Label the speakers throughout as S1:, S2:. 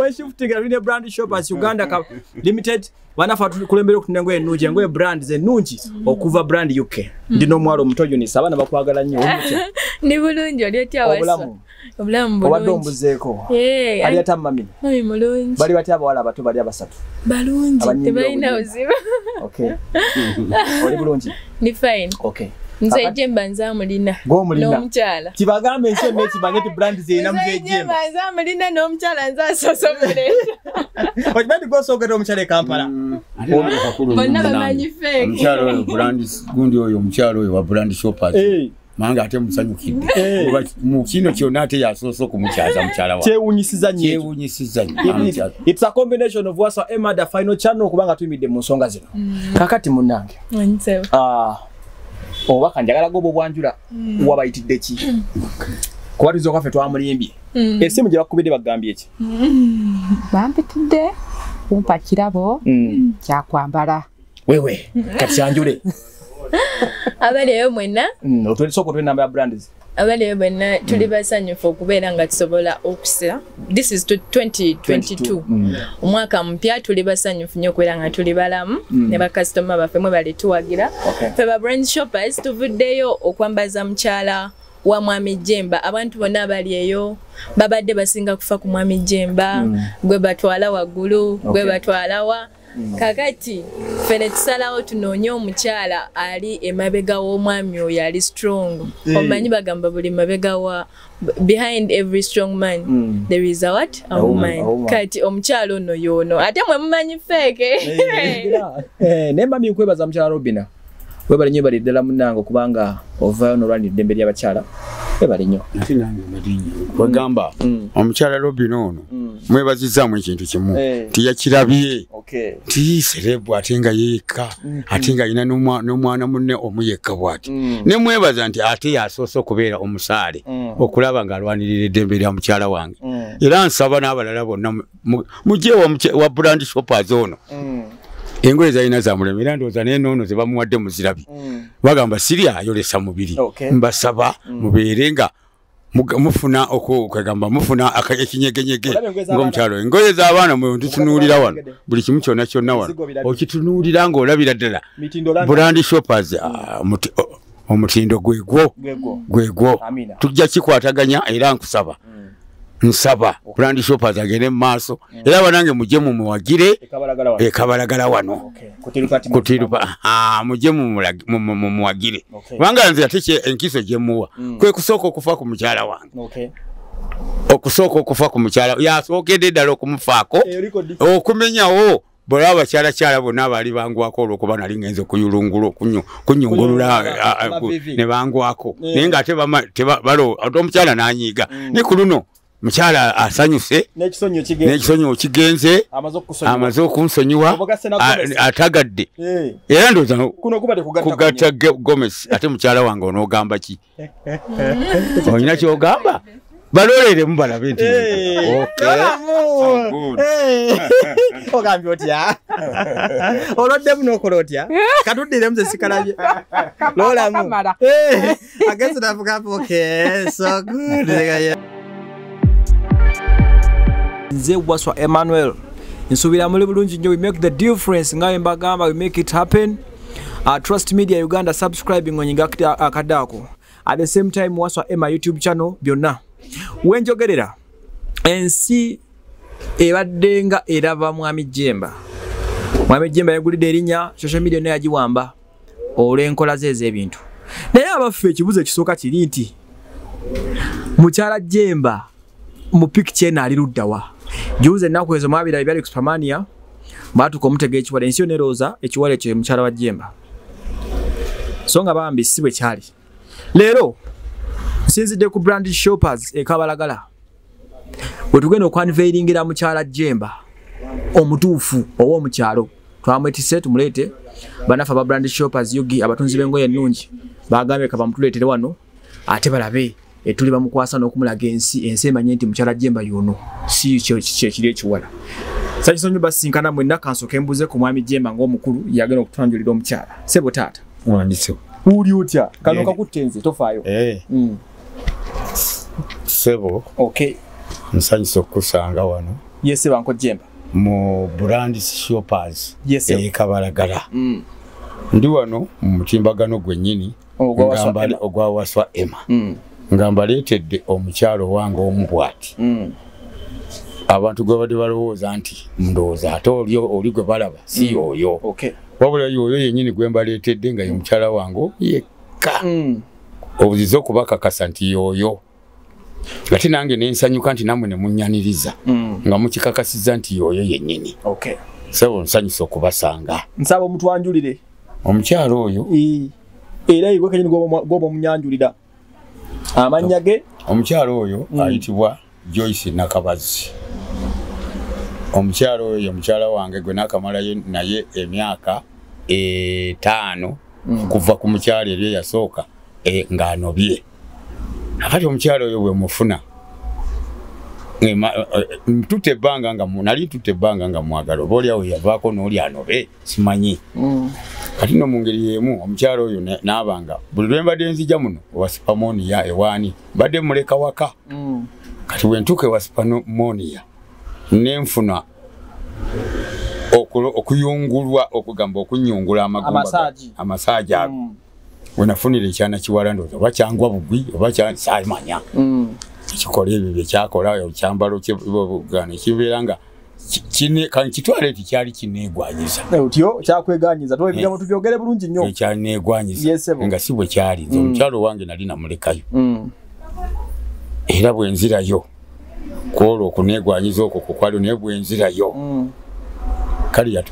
S1: we shifting in brand shoppers Uganda limited banafa tukulembere okutunengo ennungi engoye brand ennungi okuva brand UK ndino mwalo mutojo ni sabana bakwagala nnyo omutya
S2: ni bulungi oli otya wasa obulamu bulungi
S1: obadombuzeeko ali atamami mami mulungi bali batya abawala abato bali abasatu
S2: balungi tebalina uziba
S1: okay oli bulungi
S2: ni fine
S1: okay
S2: nze Jjemba nzamulina n'omukyala
S1: kibagambe ense meki banyeti brand zina mze Jjemba
S2: nzamulina n'omukyala nzasosomere
S1: ojibadi gosogera omukyala Kampala
S2: bonna bamanyi fake
S3: omukyala oyo brand gundi oyo omukyala oyo wa brand shoppers manga ate musanyukidde mu kino kyonna ate yasoose okumukyaza mukyala wa
S1: kyewunyisiza nnyo it's a combination of what's Emma the final channel kubanga tuyimidde mu nsonga zino kakati munnange obaka njagala gobo bwanjula wabayitidde ki kubatizo kafe twamulimbye esimu gye bakubidde bagambye eki
S4: bampitidde kumpa kirabo kyakwambala
S1: wewe kati kyanjule
S2: abaleyo mwenna
S1: otwesoko twe namba ya brands
S2: abaleyo mwenna tuli basanyufu okubeera nga tusobola okusa this is 2022 omwaka mpya tuli basanyufu nnyo okubeera nga tuli balamu ne bakasitoma baffe mwe bali tuwagira ffe ba brand shoppers tuvuddeyo okwambaza mukyala wa mwami Jjemba abantu bonna abali eyo babadde basinga kufa ku mwami Jjemba gwe batwala waggulu gwe batwala wa kakati fene tusalawo tunoonye omukyala ali emabega w'omwami oyo ali strong omanyi bagamba buli mabega wa behind every strong man there is a what a woman kati omukyala ono yono ate mwe mumanyi feke
S1: nemba minkwebaza mukyala Robina webali nnyo bali ddala munnange kubanga ovaayo n'olwanira eddembe ly'abakyala webali nnyo
S3: ate nange malinyo wegamba omukyala Robina ono mwebazizaamu ekintu kimu tiyakirabye tiyiserebwa ate nga yeeka ate nga alina n'omwana munne omuyekka bw'ati ne mwebaza nti ate yasoose okubeera omusaale okulaba ng'alwanirira eddembe lya mukyala wange era nsaba n'abalala bonna mujje wa brand shoppers ono engoye zalina zamulemera ndowooza naye noono ze bamuwadde muzirabi bagamba siri ayolesa mubiri mbasaba mubeere nga mufuna okwegamba mufuna ekinyegenyege ng'omukyalo engoye z'abaana mwe tutunuulira wano buli kimu kyonna kyonna wano okitunuulira ng'olabira ddala brand shoppers omutindo gwegwo tujja kikwataganya era nsaba brand shoppers agende mu maaso era banange mujje mu muwagire ekabalagala wano kutirupa mujje mu muwagire kubanga nze ate enkiso gye muwa kwe kusooka okufa ku mukyala wange okusooka okufa ku mukyala yasookedde ddala okumufaako okumenyawo bwe abakyalakyala bonna abaali bangwako olw'okuba nali ngenze kuyulungula kunyungulula ne bangwako naye ng'ate ate omukyala n'anyiiga ne ku luno mukyala asanyuse n'ekisonyo kigenze amaze okunsonyiwa atagadde era ndowooza kugatta Gomessi ate mukyala wange onoogamba ki olina kyogamba balolere balabe nti
S1: ogambye otya oloddemu n'okola otya katuddire muze sikalabye lolamu agenze navugapo so good nze waswa Emmanuel nsubira muli bulungi nnyo we make the difference ngaye mbagamba we make it happen trust media Uganda subscribing onyinga akadako at the same time waswa Emma YouTube channel byonna wenjogerera ensi ebaddenga eraba mwami Jjemba yagulidde erinnya social media naye yagiwamba olw'enkola ze ez'ebintu naye abaffe ekibuzo ekisooka kiri nti mukyala Jjemba mu picture eno ali luddawa juuze ennaku ezo mwabira byali ku Supermania baatuka omutega ekiwala ensi yonerooza ekiwala ekyo mukyala wa Jjemba so nga bambi si bwe kyali leero nsinzidde ku brand shoppers ekabalagala wetugenda okwanveiringira mukyala Jjemba omutuufu ow'omukyalo twamwetise tumuleete banafa ba brand shoppers yugi abatunzi b'engoye ennungi bagambye kaba mutuleetere wano ate balabe etuli bamukwasa n'okumulaga ensi emanye nti mukyala Jjemba yono si kiri ekiwala sakisonyo basinkana mwenna kansoke mbuze ku mwami Jjemba ng'omukulu yagenda okutwanjulira omukyala sebo taata
S3: wandise
S1: uli otya kano kakuttenze tofaayo
S3: sebo
S1: okay
S3: nsanyusa okusanga wano
S1: Yes banko Jjemba.
S3: Mu brand shoppers.
S1: Yes.
S3: Kabalagala. Ndi wano mu mutimbagano gwennyini ogwa waswa Emma. Ngamba leetedde omukyalo wange omubwati. Abantu gwe badde balowooza nti ndowooza ate oli gwe balaba si oyo.
S1: Okay.
S3: Wabula yoyo yennyini gwe mbaleetedde nga ye mukyala wange yekka. Obuziza okubakakasa nti yoyo. Ate nange nensanyuka nti namwe ne munnyaniriza nga mukikakasizza nti yoyo yennyini.
S1: Okay.
S3: Sebo nsanyusa okubasanga.
S1: Nsaba omutwanjulire.
S3: Omukyalo oyo.
S1: Era igwe kenyini gobo munyanjulira. Amannya ge
S3: omukyalo oyo ayitibwa Joyce Nakabazi. Omukyalo oyo mukyala wange gwe nakamalayo naye emyaka 5 kuva ku mukyalo eri yasooka ng'anobye. Akati omukyalo oyo bwe mufuna tutte ebbanga nga mwagala oba oliawo yavaako n'oli anobe simanyi. Kati no mu ngeri y'emu omukyalo oyo n'abanga buli lwe mbadde nzija muno owa sipamoniya ewaani mbadde muleka waka. Kati bwe ntuuka ewa sipamoniya nenfuna okuyungulwa okugamba okunyungula amagumba amasaaji ago. We nafunira ekyana kiwala ndowooza oba kyangwa bugwi oba kyamanya. Ekikola ebyo bye kyakola ekyambalo kyebugana ekibeera nga kitwale ti kyali kineegwanyiza.
S1: Otyo kyakweganyiza twebigamo tubyogere bulungi nnyo.
S3: Ekyaneegwanyiza nga si bwe kyali nze omukyalo wange nali namulekayo. Era bwe nzirayo kwolwo okuneegwanyiza okwo kukwaliwo naye bwe nzirayo kale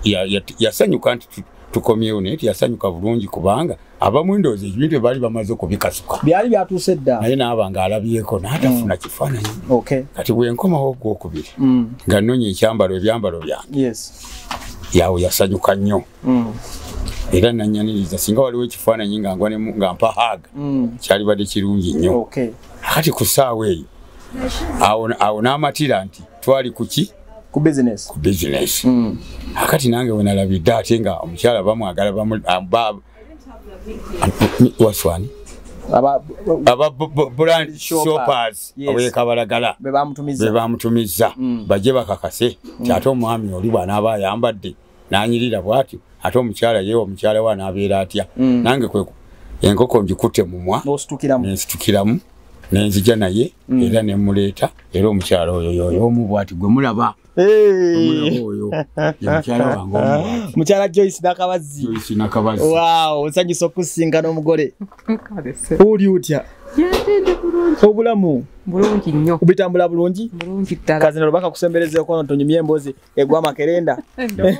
S3: yasanyuka nti tukomyewo naye tiyasanyuka bulungi kubanga abamu ndowooza ebintu baali bamaze okubikasuka
S1: byali byatuuse dda
S3: naye naaba ng'alabyeko n'atafuna kifaananyi. Kati bwe nkomawo ogwokubiri nga nnonya ebyambalo byange yawo yasanyuka nnyo era nannyaniriza singa waliwo ekifaananyi nga mpa haaga kyali badde kirungi nnyo. Kati ku ssaawa eyo awo n'amatira nti twali kuki
S1: ku business.
S3: Akati nange we nalabidde ate nga omukyala bamwagala waswani aba brand shoppers abekabalagala be bamutumiza bajje bakakase ate omwami oli bw'anaaba ayambadde n'anyirira bw'atyo ate omukyala yewe omukyala we anaabeera atya. Nange kwe enkoko ngikutte mumwa nensitukiramu nenzija naye era nemuleeta era omukyala oyo omubwati gwe mulaba.
S1: Mukyala Joyce Nakabazi. Wow, nsanyusa okusingana omugole. Oli utya? Obulamu
S4: bulungi nnyo.
S1: Ubitambula bulungi?
S4: Bulungi ddala.
S1: Kazi nalo baka kusemberezeko kono tonyumye embozi egwa makerenda.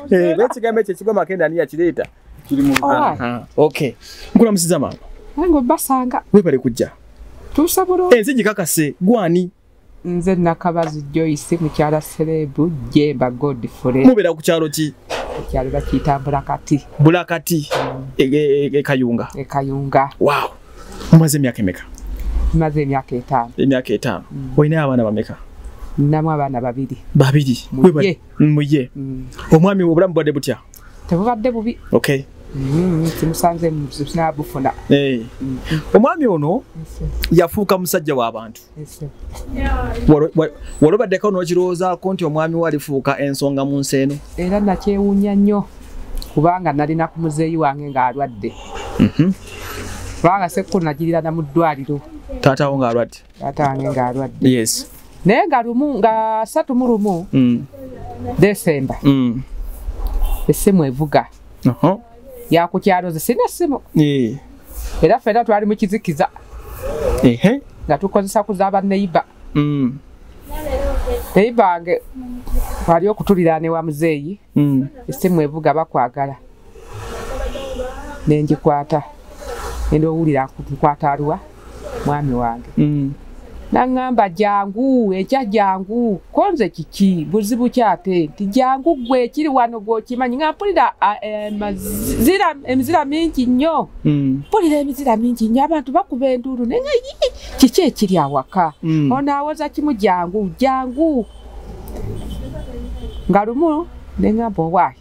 S1: Bekigambe ekigwa makerenda niya kireeta. Kiri mu. Okay. Nkula musiza mama.
S4: Ngo basanga.
S1: Webale kujja.
S4: Tusaburo.
S1: Ensi gikakase gwani.
S4: Nze Nakabazi Joyce mukyala Serebu Jjemba Godfrey.
S1: Mubera ku kyalo ki?
S4: Kyalo bakiyita Bulakati.
S1: Bulakati. Kayunga.
S4: Kayunga.
S1: Wow. Mumaze emyaka emeka?
S4: Mumaze emyaka 5.
S1: Emyaka 5. Oyina abaana bameka?
S4: Nnamu abaana 2.
S1: 2. Muye. Omwami obulamu bwadde butya?
S4: Tebubadde bubi.
S1: Okay.
S4: Kimusanze n'abufuna.
S1: Omwami ono yafuuka musajja w'abantu. Walobaddeko n'okirowoozaako nti omwami we alifuuka ensonga mu nsi eno?
S4: Era nakyewuunya nnyo kubanga nalina ku muzeeyi wange ng'alwadde. Kubanga sekulu nagirira na mu ddwaliro.
S1: Taata wo ng'alwadde?
S4: Taata wange ng'alwadde.
S1: Yes.
S4: Naye nga 3 Desemba. Essimu evuga. Yakukyalo ze sina ssimu. Era ffenna twali mu kizikiza. Nga tukozesa kuzaaba neiba. Neiba wange wali okutuliraane wa muzeeyi. Essimu evuga bakwagala. Nengikwata. Nendowulira nkwata aluwa mwami wange. Nangamba jangu, jangu, konze kiki, buzibu kyate, nti jangu gwe kiri wano gwokimanyi nga mpulira emizira mingi nnyo. Mpulira emizira mingi nnyo abantu bakuba enduulu nenga kiki ekiri awaka. Ono awoza kimu jangu. Nga lumu nengamba owaayi.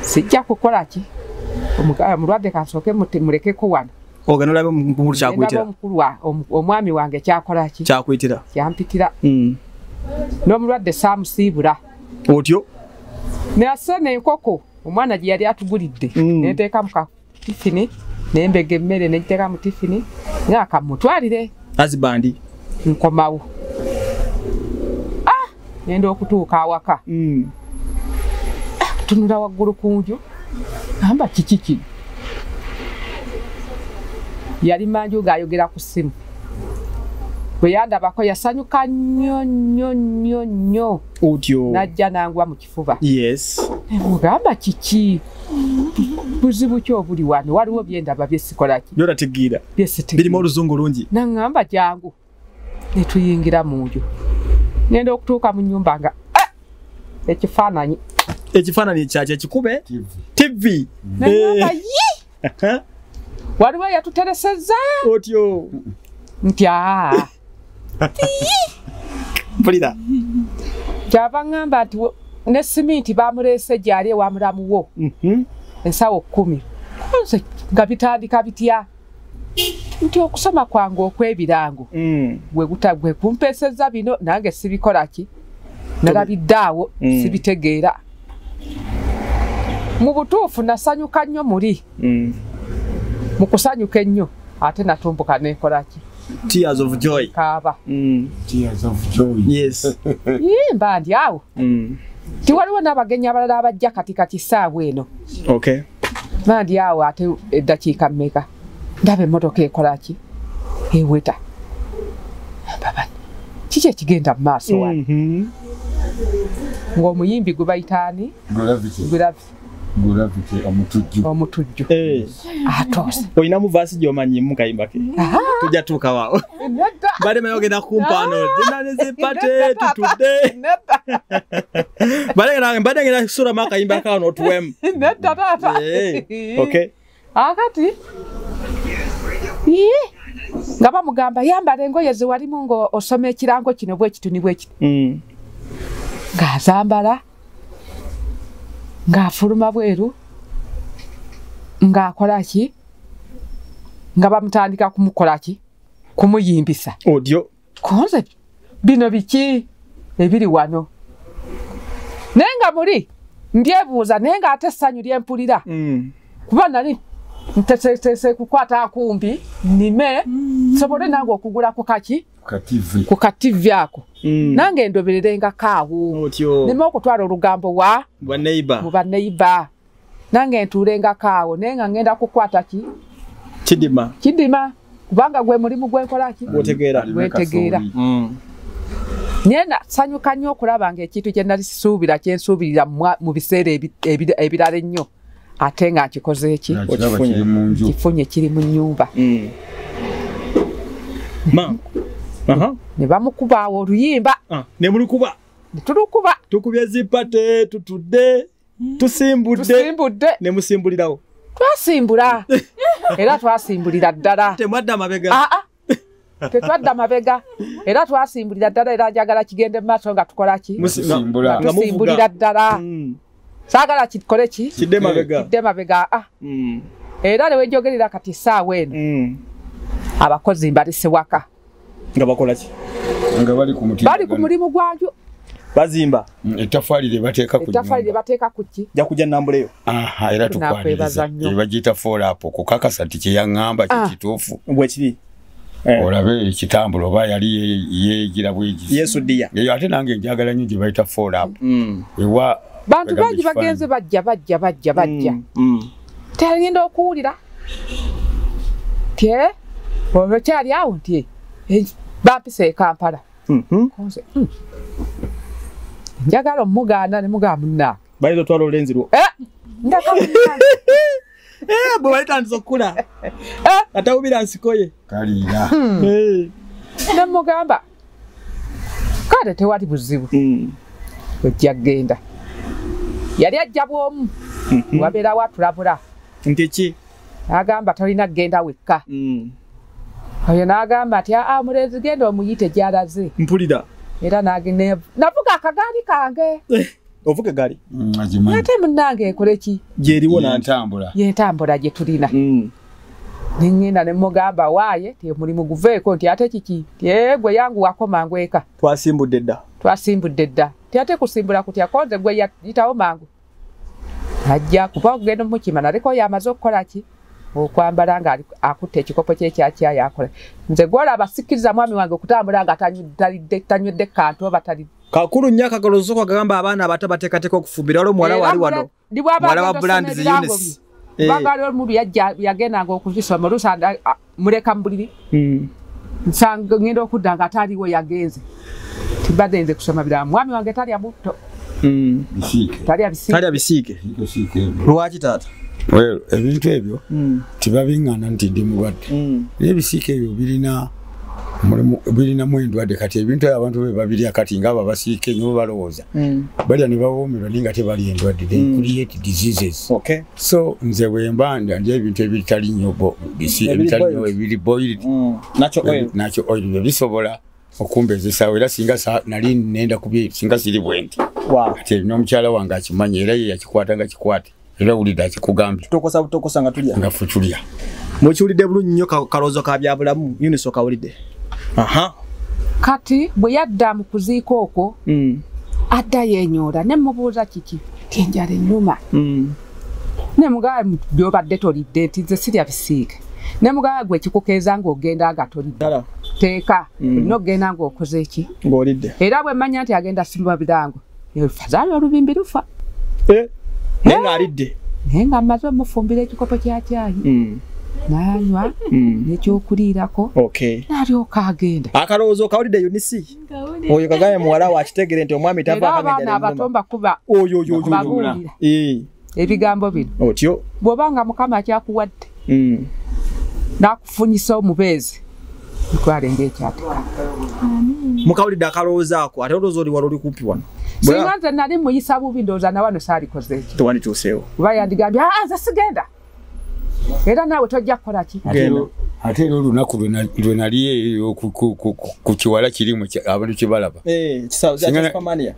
S4: Sijja kukola ki? Omulwadde kansooke mulekeko wano.
S1: Oganolabe mukulu kyakwitira.
S4: Omwami wange kyakola ki?
S1: Kyakwitira.
S4: Kyampitira. n'omulwadde saamusiibula
S1: otyo
S4: nasena enkoko omwana gye yali atugulidde nenteeka mu katifini nembega emmere negiteeka mu tifini ngaakamutwalire
S1: azibandi
S4: nkomawo nenda okutuuka awaka tunula waggulu ku nju amba kiki kino yali manju ng'ayogera ku ssimu bwe yandabako yasanyuka nnyo
S1: otyo
S4: najja nangwa mu kifuba
S1: yes
S4: mugamba kiki buzibu ki obuli wano waliwo byendaba byesikolaki
S1: byotategeera birimu oluzungu lungi
S4: naŋŋamba jangu ne tuyingira mu nju ngenda okutuuka mu nnyumba nga ekifaananyi
S1: kyaki ekikube tv
S4: naŋŋamba waliwo yatuteresezza
S1: otyo
S4: nti
S1: mpulira
S4: kyava ŋŋamba nti ne siminti bamuleese gyali ewa mulamu wo ensawo 10 nze nga bitandika bitya nti okusoma kwange okwebirango gwe kumpeesezza bino nange sibikolaki nalabiddeawo sibitegeera mu butuufu nasanyuka nnyo muli mu kusanyuka ennyo ate natumbuka nekolaki
S1: tears of joy
S4: kaaba
S3: tears of joy
S1: yes
S4: mba ndi awo tiwaliwo n'abagenyi abalala abajja katikati ssaawa eno
S1: okay
S4: mba ndi awo ate eddakiika mmeka ndaba emmotoka ekolaki eweta babani kiki ekigenda mu maaso wano ng'omuyimbi gwe bayitaani omutujju atoose
S1: olina mu vaasi gy'omanyi mu kayimba ke tujja tuuka waawo bade mayogenda kumpaano dinanezipate tutudde bade ngenda kusulamu akayimba kano otuwemu
S4: nedda taata
S1: okay
S4: akati nga bamugamba yambala engoye ze walimu ng'osoma ekirango kino bwe kituni bwe kiti ng'azambala ng'afuluma bweru ng'akolaki nga bamutandika kumukolaki kumuyimbisa
S1: odyo
S4: konze bino biki ebiri wano naye nga muli ndyebuuza naye ng'ate essanyu lyempulira kuba nali ntesese kukwata akumbi nime sobole nange okugula ku kaki ku kativi ako nange endobererenga kaawo nime okutwala olugambo wa mu baneiba nange ntuulenga kaawo naye nga ngenda kukwata ki kidima kubanga gwe mulimu gwenkolaki gwetegeera naye nasanyuka nnyo okulaba ng'ekintu kye nali sisuubira kyensuubirira mu biseera ebirala ennyo ate nga nkikoze eki kifunye kiri mu nnyumba ne bamukubaawo oluyimba
S1: nemulukuba
S4: netulukuba
S1: tukubye zipate tutudde tusimbudde nemusimbulirawo
S4: twasimbula era twasimbulira ddala
S1: temwadda mabega
S4: tetwadda mabega era twasimbulira ddala era njagala kigende mu maaso nga tukolaki tusimbulira ddala saagala kikole ki kidde mabega era ne wenjogerera kati ssaawa eno abakozi mbalise waka
S1: nga bakolaki
S3: nga
S4: bali ku mulimu gwanju
S1: bazimba
S3: ettaffaali lye
S4: bateeka ku ki
S1: ja kujja nambuleyo
S3: era tukwaniriza bagiyita folap kukakasa nti kyeyaŋŋamba kikituufu
S1: bwekiri
S3: olabe ekitambula oba yali yeegira bwegizi
S1: yesudiya
S3: eyo ate nange njagala nnyo gye bayita folap ewa
S4: bantu bangi bagenze bajja tegenda okuwulira tye olwo kyali awo nti bampisa e Kampala njagala omugaana ne mugamba munnange
S1: bayinza otwala olulenzi lwo bwe balitandisa okukula atawubira nsikoye
S3: kaliira
S4: ne mugamba kale tewali buzibu ojja kgenda yali ajja bwomu wabeerawo atulabula
S1: nti ki
S4: n'agamba tolina kgenda wekka oyo n'agamba nti mulenzi genda omuyite gy'alaze
S1: mpulira
S4: era navuga akagaali kange
S1: ovuga egaali
S4: ate munnange ekole ki
S1: gyeriwo
S3: n'entambula
S4: yentambula gye tulina Ningenda ne mugamba waaye te mulimu guveeko nti ate kiki gwe yangu wakoma ngweka
S1: twasimbudde dda ate kusimbula kutya koze gwe yitawo mangu ajja kuba ogenda mukimana ariko yamaze okukola ki okwambala nga akutte ekikopo ky'ekyakya yakola nze gwola abasikiriza mwami wange okutambula nga tanywedde kantu oba tali
S5: kakulu nnyo akagolozo kagamba abaana abato bateekateeka okufumbira waliwo muwala wali wano muwala wa Brands Eunice
S4: bagali omuntu yagendanga okuzisoma oluusi muleka mu buliri nsanga ngenda okudda nga ataliwo yagenze tibadde nze kusoma birala mwami wange talya butto
S5: talya bisiike lwaki taata
S3: ebintu ebyo tibabiŋŋana nti ndi mulwadde naye ebisiika ebyo birinamu endwadde kati ebintu ebyo abantu babirya kati ngaabo abasiika ennyo balowooza balya ne bawoomerwa naye nga tebalya endwadde they create diseases so nze bwemba ndya ebintu ebitali nnyo ebiri boiled nakyo oil byo bisobola okumbezesaawo era singa nali nenda kubye singa siri bwenti ate n'omukyala wange akimanyi era ye yakikwata nga kikwate era wulidde akikugambye
S5: butokosa nga tulya
S3: nga ffe tulya
S5: mukiwulidde bulungi nnyo kaloozo ka byabulamu Eunice okawulidde
S4: kati bwe yadda mu kuziika okwo adda yenyoola ne mubuuza kiki tinjala ennuma ne mugaba byobadde tolidde nti nze sirya bisiike ne mugaba gwe ekikukeeza ng'ogenda nga tolidde teeka olina okugenda ng'okoze eki
S5: ng'olidde
S4: era bwe mmanya nti agenda simba birango fazaali olubimbi lufa
S5: naye ng'alidde
S4: naye nga mmaze omufumbira ekikopo kya caayi n'anywa n'ekyokuliirako n'alyoka agenda
S5: akalowoozo okawulidde Eunice oyo kagambye muwala wa kitegere nti omwami
S4: tavaabaana abatomba kuba babuulira ebigambo bino
S5: otyo
S4: bw'oba nga mukama akyakuwadde n'akufunyisa omubeezi nkwale ng'ekyatika
S5: mukawulidde akalowoozo ako ate olowooza oli wali oli kumpi wano
S4: singa nze nali muyisa bubi ndowooza na wano saalikoze eki
S5: tewandituuseewo
S4: kuba yandigambye nze sigenda era naawe tojja kukola ki
S3: ate era olunaku lwe nali ku kiwala kirimu abantu kye balaba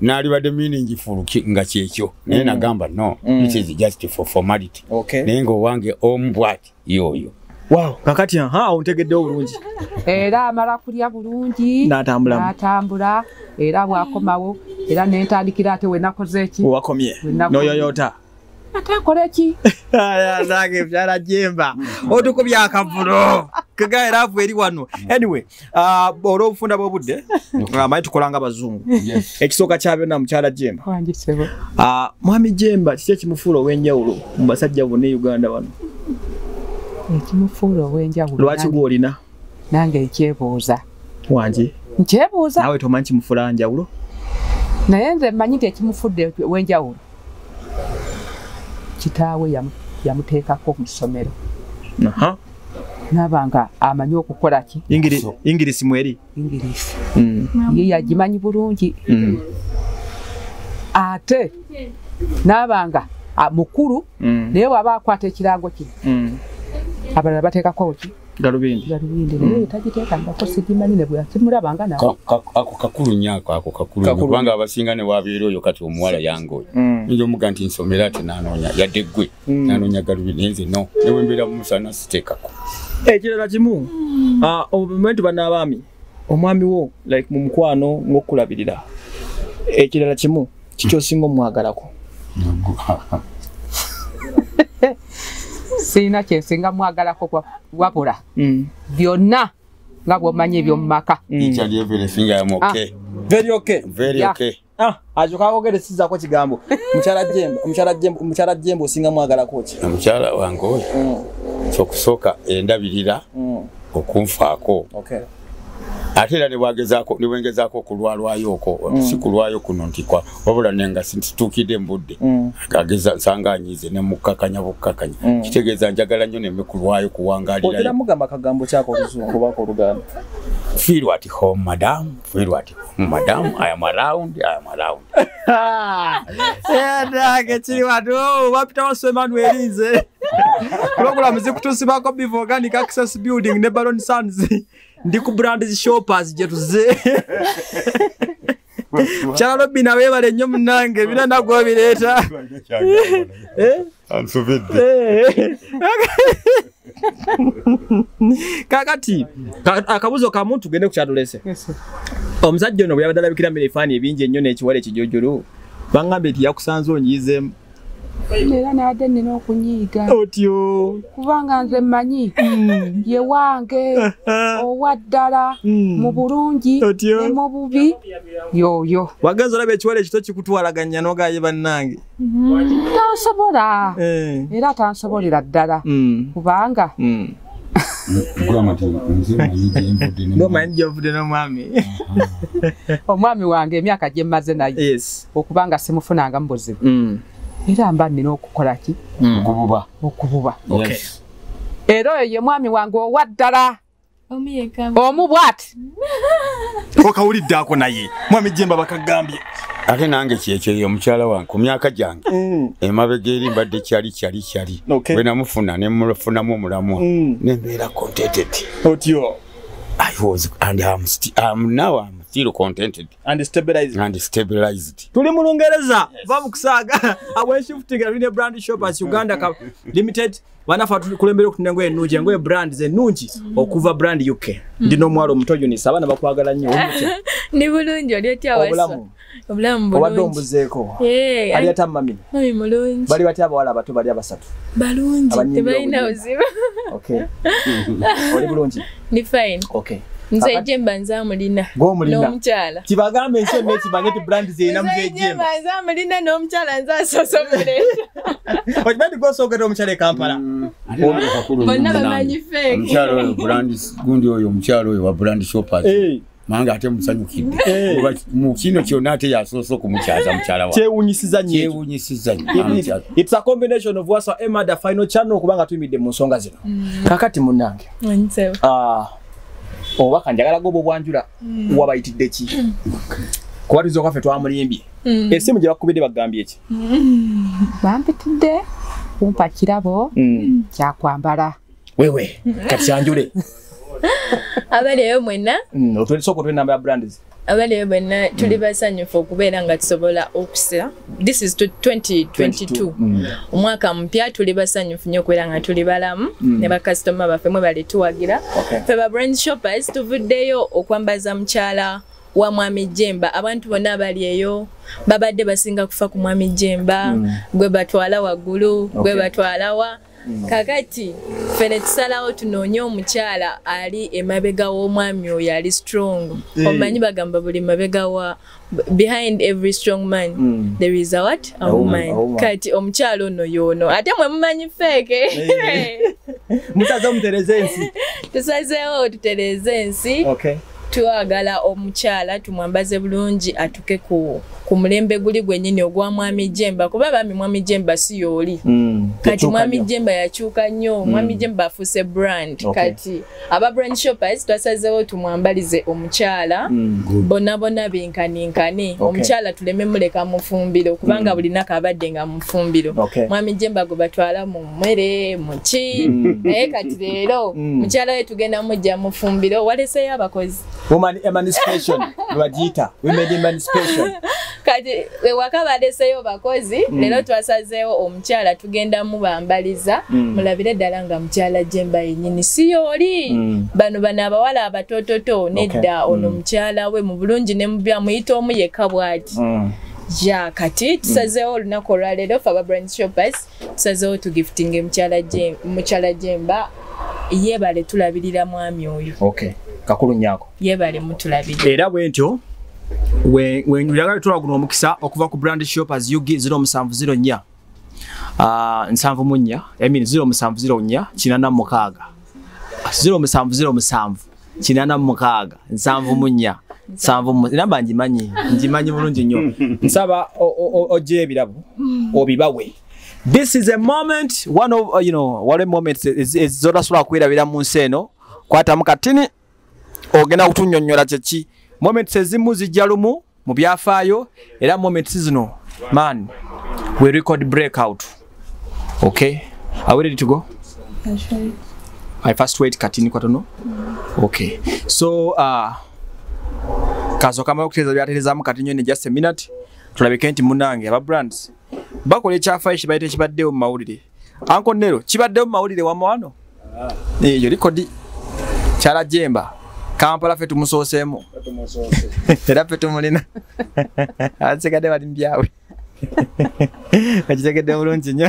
S3: n'alibadde meaningful nga kyekyo naye nagamba no it is just for formality naye ng'owange omubwati yoyo
S5: kakati ontegedde obulungi
S4: era amala kulya bulungi n'atambula era bw'akomawo era nentandikira ate we nakoze eki
S5: wakomye n'oyoyota
S4: atakola eki
S5: nange byala Jjemba otukubye akavulo kaga era avu eri wano anyway olw'obufunda bw'obudde manyi tukola nga bazungu ekisooka kya byonna mukyala Jjemba mwami Jjemba kiki ekimufuula ow'enjawulo mu basajja bonna e Uganda wano
S4: ekimufuula ow'enjawulo
S5: lwaki gw'olina
S4: nange nkyebuuza
S5: wangi
S4: nkyebuuza
S5: naawe tomanyi kimufuula njawulo
S4: naye nze mmanyi nti ekimufudde ow'enjawulo kitaawe yamuteekako mu ssomero nabanga amanyi okukola ki
S5: ingirisi mweri
S4: ingirisi ye yagimanyi bulungi ate nabanga mukulu naye waba akwata ekirango kino abalala bateekako ki galubindi naye tagiteekangako sigimanyi ne bwe yakimulabanga nawe
S3: ako kakulu nnyo ako kakulu kubanga abasinga ne wabeera oyo kati omuwala yange oyo nja omuga nti nsomera ate nanoonya yadde ggwe nanoonya galubindi naye nze no ne bwe mbeera mumusana siteekako
S5: ekirala kimu obumentu bannaabaami omwami wo like mu mukwano ng'okulabirira ekirala kimu kikyosinga omwagalako
S4: sirina kyensinga mwagalako wabula byonna nga bw'omanyi eby'omumaka
S5: akyokaakogere sizaako kigambo mukyala Jjemba osinga mwagalako ki
S3: omukyala wange oyo kyokusooka endabirira okunfaako ate era nebwengezaako okulwalwayo okwo si kulwayo kuno ntikwa wabula nenga situukidde mbudde ageza nsanga anyize ne mukakanya bukakanya kitegeeza njagala nnyo neme kulwayo kuwangaalirayo
S5: otera mugamba akagambo kyako oluzungu bako oluganda
S3: feel at home madam feel at home madam I am around
S5: ndage kiri wano wapita wasema erinze program zikutusibako Bivo Organic Access Building ne Baron Sons ndi ku Brands Shoppers jetuze Chala bina webale nnyo munange bina nagwa bireeta
S3: ansubidde
S5: Kakati akabuzo ka muntu gende ku kyadolese. Omusajja ono bwe yabadala bikira mbere fani ebingi ennyo n'ekiwale kijojolo. Bangambe ti yakusanze onyizemu.
S4: Era nade nina okunyiiga.
S5: Otyo.
S4: Kubanga nze mmanyi ye wange owaddala mu bulungi ne mu bubi yoyo.
S5: Wagenza olaba ekiwale ekito kikutwalaganya n'ogaye bannange.
S4: Tansobola. Era tansobolera ddala. Kubanga
S5: Ngomanyi gy'ovudde n'omwami.
S4: Omwami wange emyaka gye mmaze naye.
S5: Yes.
S4: Okubanga simufunanga mu buzibu. Era mba nina okukola ki? Okububa.
S5: Okay.
S4: Era oyo ye mwami wange owaddala. Omu bw'ati.
S5: Okawulidde ako naye. Mwami Jjemba bakagambye.
S3: Ate nange kyekyo ye omukyala wange ku myaka gyange. Emabega eri mbadde kyali. Bwe namufuna ne mufunamu omulamwa. Nembeera contented.
S5: Otyo.
S3: I was and I'm still contented
S5: and
S3: stabilized.
S5: Tuli mu Lungereza bamukusaaga abwe shifting rine brand shoppers Uganda limited banafa kulembera okutunengo ennungi engoye brand ze nnungi okuva brand UK. Ndino mwalo mutojo ni sabana bakwagala nnyo omutya.
S2: Ni bulungi oli otya wasa. Obulamu bulungi.
S5: Obadombuzeeko. Ali atamami.
S2: Mami mulungi.
S5: Bali batya abawala abato bali abasatu.
S2: Balungi tebalina oziba.
S5: Okay. Oli bulungi.
S2: Ni fine.
S5: Okay.
S2: Nze Jjemba nzamulina. N'omukyala.
S5: Kibagambe ensi emmeti bangeti brand zeyina muze Jjemba.
S2: Nzamulina n'omukyala nzasosomere.
S5: Okimanyi gw'osoogera omukyala e Kampala.
S2: Bonna bamanyi fake.
S3: Omukyala oyo brand gundi oyo omukyala oyo wa brand shoppers. Manga ate musanyukidde. Mu kino kyonna ate yasoose okumukyaza mukyala wa.
S5: Kyewunyisiza nnyo. It's a combination of what's Emma the final channel kubanga tuyimidde mu nsonga zino. Kakati munnange. Oba njagala gobo bwanjula wabayitidde ki? Kwatizo kafe twamulimbye. Esimu gye bakubidde bagambye ki?
S4: Bampitidde kumpa kirabo kyakwambala.
S5: Wewe kati yanjule.
S2: Abaleyo mwenna.
S5: Otwesoko twe namba ya brands.
S2: Abaleyo mwenna tuli basanyufu okubeera nga tusobola okusira. This is 2022. Omwaka mpya tuli basanyufu nnyo okubeera nga tuli balamu ne bakasitoma baffe mwe bali tuwagira. Ffe ba brand shoppers tuvuddeyo okwambaza mukyala wa mwami Jjemba. Abantu bonna abali eyo babadde basinga kufa ku mwami Jjemba. Gwe batwala waggulu, gwe batwala wa. Kakati fene tusalawo tunoonye omukyala ali emabega w'omwami oyo ali strong. Omanyi bagamba buli mabega wa behind every strong man there is a what? A woman. Kati omukyala ono yono ate mwe mumanyi feke.
S5: Mutaza mutereze ensi.
S2: Tusazeewo tutereze ensi.
S5: Okay.
S2: Tuwagala omukyala tumwambaze bulungi atuke ku mulembe guli gwennyini ogwa mwami Jjemba kuba bami mwami Jjemba si yoli. Kati mwami Jjemba yakyuka nnyo. Mwami Jjemba afuse brand. Kati aba brand shoppers twasazeewo tumwambalize omukyala bonna benkaninkane. Omukyala tuleme muleka mufumbiro kubanga bulinako abadde nga mufumbiro. Mwami Jjemba gwe batwala mu mmere muki naye kati leero mukyala we tugenda mujja mufumbiro waleseyo abakozi.
S5: Woman emancipation lwagiyita women emancipation.
S2: Kati waka baleseyo bakozi leero twasazeewo omukyala tugenda mubambaliza mulabire ddala nga mukyala Jjemba yennyini si yoli. Bano abawala abatototo nedda ono mukyala we mu bulungi ne mu byamuyita omu yekka bw'ati. Ja kati tusazeewo olunaku olwaleero ffe aba brand shoppers tusazeewo tugiftinge mukyala Jjemba yeebale tulabirira mwami oyo.
S5: Okay. Kakulu nyako.
S2: Yebale mutulabire.
S5: Era bwentyo wenjagala tulaguno omukisa okuva ku brand shoppers yugi 0704 7 I mean 0704 86 0707 86 7 namba ngimanyi bulungi nnyo. Nsaba ojje ebirabo obibawe. This is a moment, one of what a moment is zora sula kwirabira mu nseno kwata mukatini ogenda kutunyonnyola kyeki moments ezimu zijja lumu mu byafaayo era moments zino man we record breakout. Okay, are we ready to go?
S2: Sure.
S5: I first wait katini kwatono. Okay, so kazo kama okuteza byatereza mu katinyo ne just a minute tulabike nti munange aba brands bakola ekyafaayo kibayite kibaddewo mu mawulire. Anko Nero kibaddewo mu mawulire wamawano Yo likodi Chala Jjemba Kampala fe tumusoosemu era fe tumulina asekade bali mbyawe kakitegedde bulungi nnyo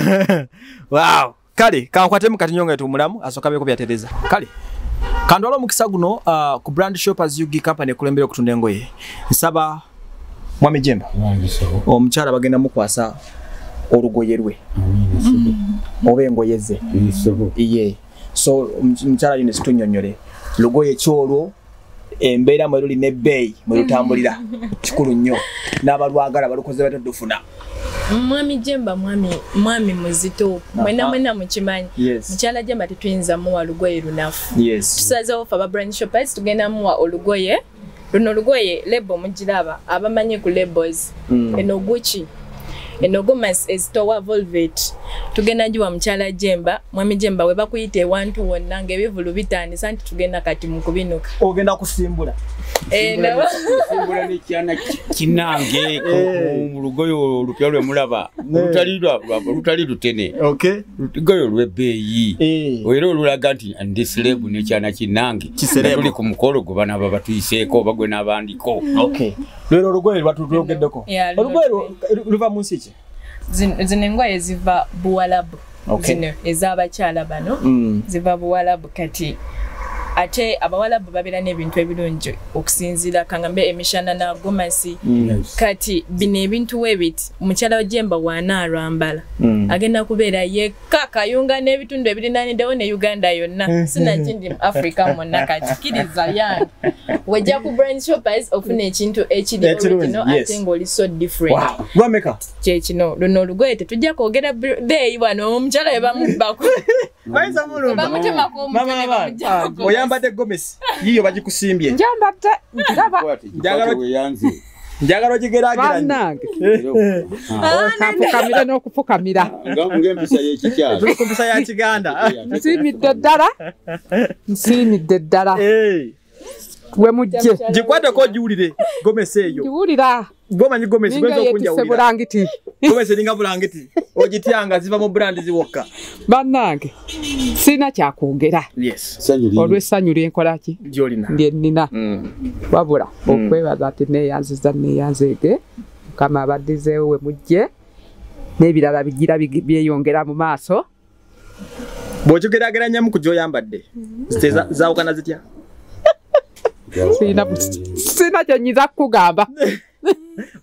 S5: wow kale kankwatemu kati nyonga tumulamu asoka beko byatereza kale kandwala omukisa guno ku brand shoppers yugi company kulembera okutunda engoye nsaba Mwami Jjemba omukyala bagenda mukwasa olugoye lwe oba engoye ze iye so omukyala yine situnyonyole lugoye kyolwo embeera mwe luli n'ebbeeyi mwe lutambulira kikulu nnyo n'abalwagala balukoze batadufuna
S2: Mwami Jjemba mwami muzito mwena mukimanyi mukyala Jjemba tetuyinza muwa lugoye lunafu tusazeewo fa brand shoppers tugenda muwa olugoye luno lugoye lebo mugiraba abamanyi ku labels eno Gucci eno Gomessi ezitowa velvet tugenda jiwa mukyala Jjemba Mwami Jjemba we bakuyite wantu wonna ng'ebivulu bitandisa nti tugenda kati mu kubinuka
S5: ogenda kusimbula
S2: no
S3: simbula n'ekyana kinange mu lugoyo olupya lwe mulaba lutali lutene lugoyo lw'ebbeeyi era olulaga nti ndisirebu n'ekyana kinange tuli ku mukolo gwe bana babatuyiseeko bagwe n'abandiko
S5: lero olugoye lwatulogeddeko olugoye luva mu nsi ki
S2: zino engoye ziva Buwalabu zino ez'abakyala bano ziva Buwalabu kati ate abawalabu babira n'ebintu ebirungi okusinzira kangambe emishana na Gomessi kati bino ebintu webiti mukyala Jjemba wanaarwambala agenda kubeera yekka Kayunga n'ebitundu ebirinaniddewo ne Uganda yonna sina kindi Africa monna kati kiriza yange wejja ku brand shoppers ofuna ekintu ekiri original ate ng'oli so different
S5: lwameka
S2: kyekino luno olugoye tetujja kwogera beeyi wano omukyala we bamubako
S5: bayinza mulumba
S2: bamutema ku
S5: oyambadde Gomessi yiyo bagikusimbye
S4: njambadde
S5: njagala ogigeraageranye
S4: kafukamira n'okufukamira
S3: ng'empisa y'ekikyala
S5: tuli ku mpisa ya Kiganda
S4: nsiimidde ddala we mujje
S5: gikwateko ogiwulire Gomessi eyo
S4: giwulira
S5: gomanyi Gomessi gweza okunjawulira
S4: bulangiti
S5: Gomessi eringa bulangiti ogityanga ziva mu brand ziwokka
S4: bannange sina kyakwogera olw'essanyu lyenkola ki lyennina wabula okwebaza ati neeyanzeege mukama abaddizeewo we mujje n'ebirala bigira byeyongera mu maaso
S5: bw'okigeraageranyamu ku gy'oyambadde zaawukana zitya
S4: sina kyenyiza kukugamba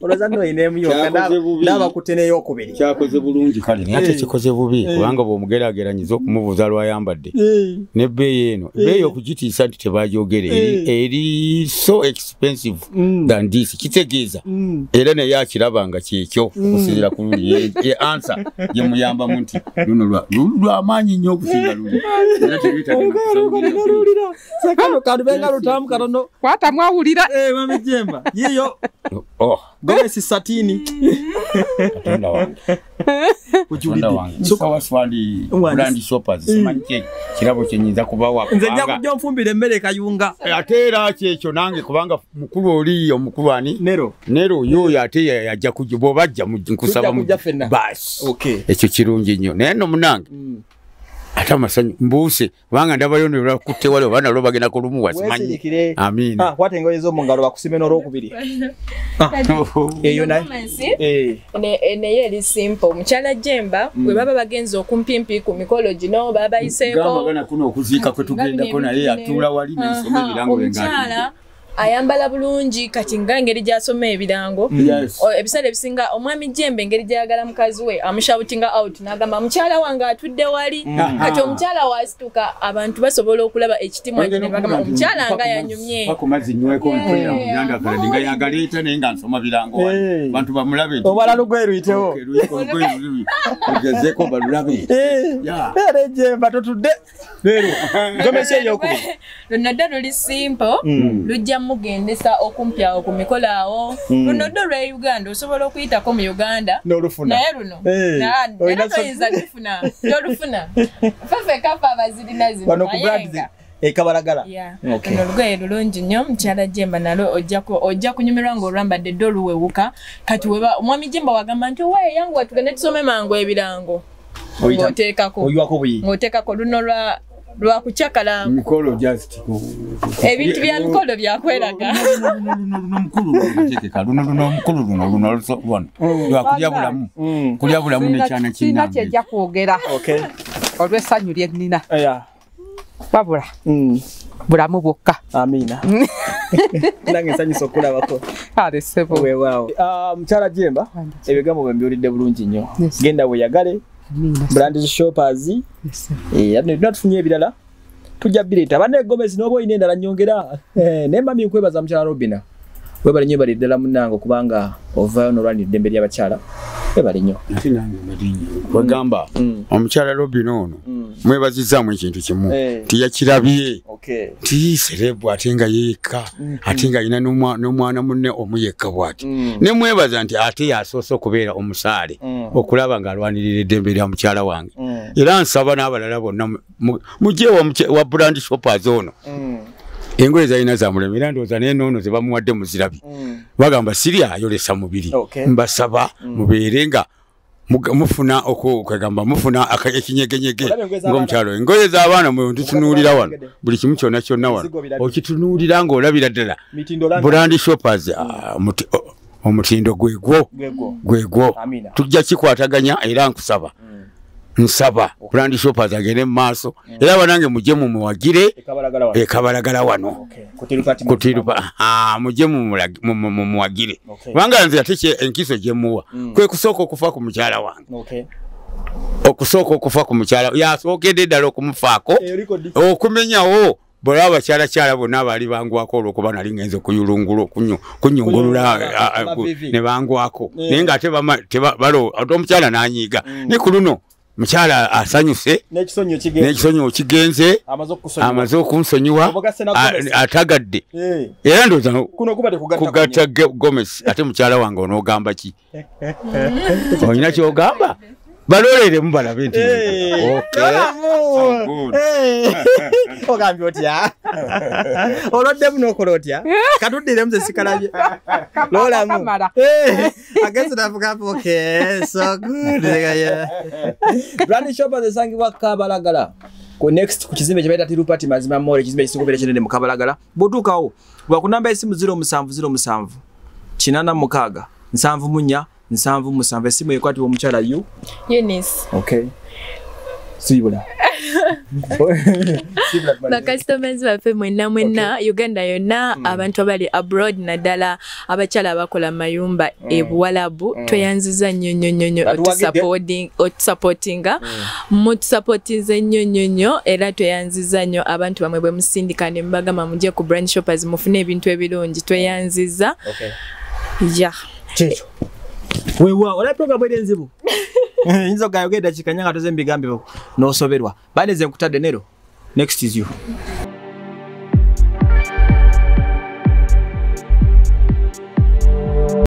S5: olowooza nno oyinaemu yokka n'abakute n'eyokubiri
S3: kyakoze bulungi kale naye ate kikoze bubi kubanga bw'omugeraageranyiza okumubuuza lwayambadde n'ebbeeyi eno ebbeeyi okugitiisa nti tebagyogere eri so expensive than this kitegeeza era naye akiraba nga kyekyo okusinziira ku luli answer gye muyambamu nti luno lwamaanyi nnyo okusinga luli era
S5: tebiitawulira sakano kantu benga lutamu katono
S4: kwata mwawulira
S5: Mwami Jjemba yiyo Gomessi satini
S3: katonda wange sokawaswandi brand shoppers simanyi kirabo kyenyinza kubawa
S5: nze nja kujja onfumbira emmere Kayunga
S3: ate era kyekyo nange kubanga mukulu oli omukulu ani nero yoyo ate yajja kujja bw'obajja nkusaba basi ekyo kirungi nnyo naye nno munange ate amasanyu mbuuse kubanga ndabayo ne lwakutte wali oba nalwo bagenda kulumuwa simanyi amiina
S5: kwata engoye z'omu ngalo bakusime n'olwokubiri eyo
S2: naye eri simple mukyala Jjemba bwe baba bagenza okumpimpi ku mikolo gino baba bayiseeko
S3: gambagana kuno okuziika kwe tugendako naye atuula wali n'ensoma ebirango
S2: omukyala ayambala bulungi kati nga engeri gy'asoma ebirango ebiseera ebisinga omwami Jjemba engeri gy'ayagala mukazi we amushoutinga out n'agamba mukyala wange atudde wali kati omukyala wasituka abantu basobola okulaba ekitimwa kino bagamba omukyala nga yanyumye
S3: bakomazzi nyweko omukolera mu Uganda kaladi nga yagaleeta naye nga nsoma birango wali bantu bamulabe
S5: obala lugoye luyitewo
S3: lugezeeko balulabe
S5: era Jjemba totudde leero Gomessi eyokubiri
S2: luno ddo luli simple lujja mugendesa okumpyawo ku mikolo awo luno ddo lwa Uganda osobola okuyitako mu Uganda naye luno era toyinza lufuna tolufuna fafe kafa abazirina zino
S5: ekabalagala
S2: luno lugoye lulungi nnyo mukyala Jjemba nalwo ojja kunyumirwa ng'olwambadde ddo luwewuka kati omwami Jjemba wagamba nti owaye yanguwa tugende tusome mangu ebirango ng'oteekako luno lwa lwa kuchakala
S3: mikolo just
S2: ebintu bya mikolo byakweraga
S3: kulya bulamu nekyana
S4: kina kyejja kwogera olw'essanyu lye nnina wabula bulamu bwokka.
S5: Amina. Nange nsanyusa okulabako.
S4: Alesebo.
S5: Weewaawo. Mukyala Jjemba, ebigambo bwe mbyulidde bulungi nnyo. Genda weeyagale. Brand shoppers. Ate tufunye ebirala. Tujja bireeta. Banne Gomessi n'oba oyina endala nnyongera. Ne mami nkwebaza mukyala Robina. Webale nnyo balidde ddala munnange kubanga ovaayo n'olwanira eddembe ly'abakyala. Webale nnyo.
S3: Ate nange badinyo. Wegamba omukyala Robina ono mwebazizaamu ekintu kimu. Tiyakirabye. Tiiserebu ate nga yeeka. Ate nga alina n'omwana munne omu yekka bw'ati. Ne mwebaza nti ate yasoose okubeera omusaale okulaba ng'alwanirira eddembe lya mukyala wange. Era nsaba n'abalala bonna mujje wa brand shoppers ono. Engoye zalina zamulemera ndowooza naye noono ze bamuwadde muzirabi. Bagamba siri ayolesa mubiri. Mbasaba mubeere nga mufuna okwegamba mufuna ekinyegenyege ng'omukyalo. Engoye z'abaana mwe tutunuulira wano buli kimu kyonna kyonna wano okitunuulira ng'olabira ddala brand shoppers omutindo gwegwo tujja kikwataganya era nsaba brand shoppers agende mu maaso era banange mujje mumuwagire ekabalagala wano kutirupa mujje mumuwagire kubanga nze ate enkiso gye muwa kwe kusooka okufa ku mukyala wange okusooka okufa ku mukyala yasookedde ddala okumufaako okumenyawo bwe abakyalakyala bonna abaali bangwako olw'okuba nali ngenze kunyungulula ne bangwako naye ng'ate ate omukyala n'anyiiga ne ku luno mukyala asanyuse n'ekisonyiwo kigenze amaze okunsonyiwa atagadde era ndowooza kugatta Gomessi ate mukyala wange onoogamba ki olina kyogamba balolere balabe nti
S5: ogambye otya olwoddemu n'okola otya katuddiremu ze sikalabye lolamu agenze navugapo so good brand shoppers esangibwa Kabalagala ku next ku kizimbe kye bayita Tirupati mazima mole kizimbe kisikubere kinene mu Kabalagala bw'otuukawo lwa ku namba y'essimu 0707 86 74 7 esimu ekwatibwa omukyala
S2: Eunice.
S5: Okay. Sibula.
S2: Customers baffe mwenna Uganda yonna abantu abali abroad naddala abakyala abakola mayumba ebuwalabu tweyanziza nnyo otusupportinga mutusupportinze nnyo era tweyanziza nnyo abantu bamwe bwe musindika ne mbagamba mujje ku brand shoppers mufune ebintu ebirungi tweyanziza.
S5: Wewa ola program eri enzibu inzo gayogeda kikanyanga toze mbigambe no soberwa baneze nkutadde nero next is you